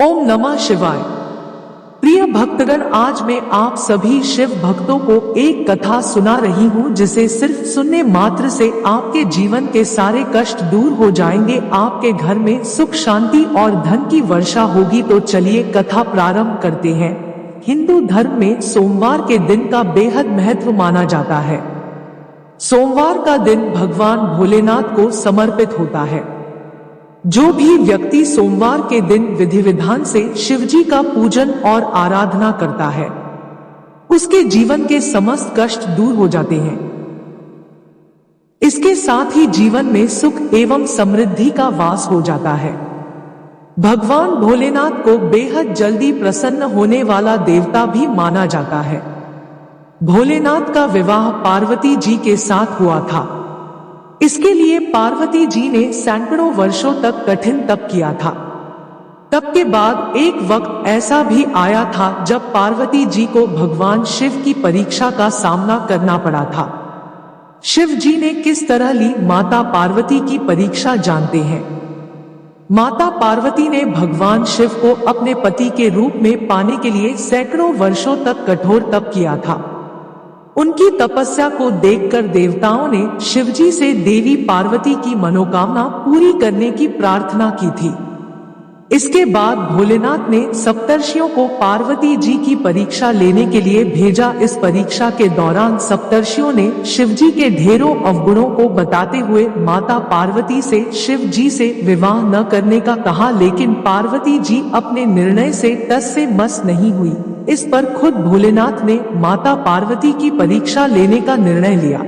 ओम नमः शिवाय। प्रिय भक्तगण, आज मैं आप सभी शिव भक्तों को एक कथा सुना रही हूँ जिसे सिर्फ सुनने मात्र से आपके जीवन के सारे कष्ट दूर हो जाएंगे, आपके घर में सुख शांति और धन की वर्षा होगी। तो चलिए कथा प्रारंभ करते हैं। हिंदू धर्म में सोमवार के दिन का बेहद महत्व माना जाता है। सोमवार का दिन भगवान भोलेनाथ को समर्पित होता है। जो भी व्यक्ति सोमवार के दिन विधि विधान से शिवजी का पूजन और आराधना करता है, उसके जीवन के समस्त कष्ट दूर हो जाते हैं। इसके साथ ही जीवन में सुख एवं समृद्धि का वास हो जाता है। भगवान भोलेनाथ को बेहद जल्दी प्रसन्न होने वाला देवता भी माना जाता है। भोलेनाथ का विवाह पार्वती जी के साथ हुआ था। इसके लिए पार्वती जी ने सैकड़ों वर्षों तक कठिन तप किया था। तप के बाद एक वक्त ऐसा भी आया था जब पार्वती जी को भगवान शिव की परीक्षा का सामना करना पड़ा था। शिव जी ने किस तरह ली माता पार्वती की परीक्षा जानते हैं। माता पार्वती ने भगवान शिव को अपने पति के रूप में पाने के लिए सैकड़ों वर्षों तक कठोर तप किया था। उनकी तपस्या को देखकर देवताओं ने शिवजी से देवी पार्वती की मनोकामना पूरी करने की प्रार्थना की थी। इसके बाद भोलेनाथ ने सप्तर्षियों को पार्वती जी की परीक्षा लेने के लिए भेजा। इस परीक्षा के दौरान सप्तर्षियों ने शिवजी के ढेरों अवगुणों को बताते हुए माता पार्वती से शिवजी से विवाह न करने का कहा, लेकिन पार्वती जी अपने निर्णय से टस से मस नहीं हुई। इस पर खुद भोलेनाथ ने माता पार्वती की परीक्षा लेने का निर्णय लिया।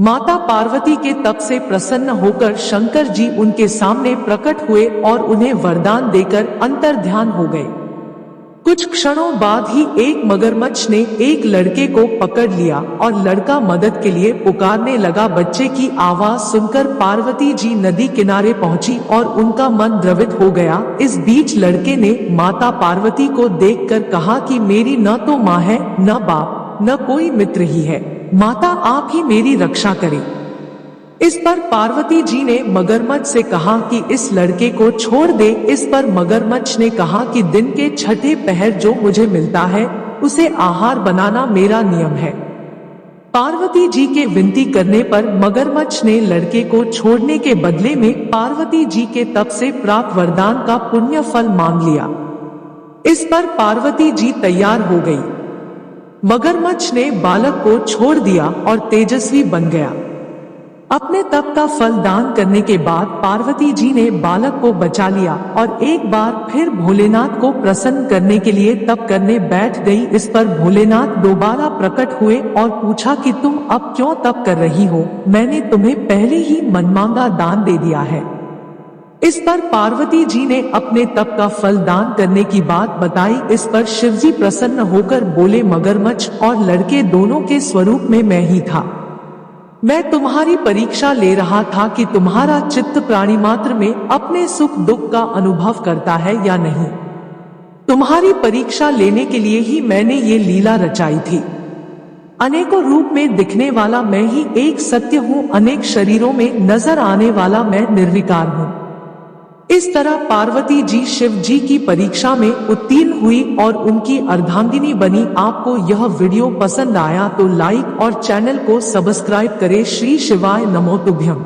माता पार्वती के तप से प्रसन्न होकर शंकर जी उनके सामने प्रकट हुए और उन्हें वरदान देकर अंतर्ध्यान हो गए। कुछ क्षणों बाद ही एक मगरमच्छ ने एक लड़के को पकड़ लिया और लड़का मदद के लिए पुकारने लगा। बच्चे की आवाज सुनकर पार्वती जी नदी किनारे पहुंची और उनका मन द्रवित हो गया। इस बीच लड़के ने माता पार्वती को देखकर कहा कि मेरी न तो माँ है, न बाप, न कोई मित्र ही है। माता आप ही मेरी रक्षा करें। इस पर पार्वती जी ने मगरमच्छ से कहा कि इस लड़के को छोड़ दे। इस पर मगरमच्छ ने कहा कि दिन के छठे पहर जो मुझे मिलता है उसे आहार बनाना मेरा नियम है। पार्वती जी के विनती करने पर मगरमच्छ ने लड़के को छोड़ने के बदले में पार्वती जी के तप से प्राप्त वरदान का पुण्य फल मांग लिया। इस पर पार्वती जी तैयार हो गई। मगरमच्छ ने बालक को छोड़ दिया और तेजस्वी बन गया। अपने तप का फल दान करने के बाद पार्वती जी ने बालक को बचा लिया और एक बार फिर भोलेनाथ को प्रसन्न करने के लिए तप करने बैठ गई। इस पर भोलेनाथ दोबारा प्रकट हुए और पूछा कि तुम अब क्यों तप कर रही हो, मैंने तुम्हें पहले ही मनमांगा दान दे दिया है। इस पर पार्वती जी ने अपने तप का फल दान करने की बात बताई। इस पर शिवजी प्रसन्न होकर बोले, मगरमच्छ और लड़के दोनों के स्वरूप में मैं ही था। मैं तुम्हारी परीक्षा ले रहा था कि तुम्हारा चित्त प्राणी मात्र में अपने सुख दुख का अनुभव करता है या नहीं। तुम्हारी परीक्षा लेने के लिए ही मैंने ये लीला रचाई थी। अनेकों रूप में दिखने वाला मैं ही एक सत्य हूँ, अनेक शरीरों में नजर आने वाला मैं निर्विकार हूँ। इस तरह पार्वती जी शिव जी की परीक्षा में उत्तीर्ण हुई और उनकी अर्धांगिनी बनी। आपको यह वीडियो पसंद आया तो लाइक और चैनल को सब्सक्राइब करें। श्री शिवाय नमो तुभ्यम।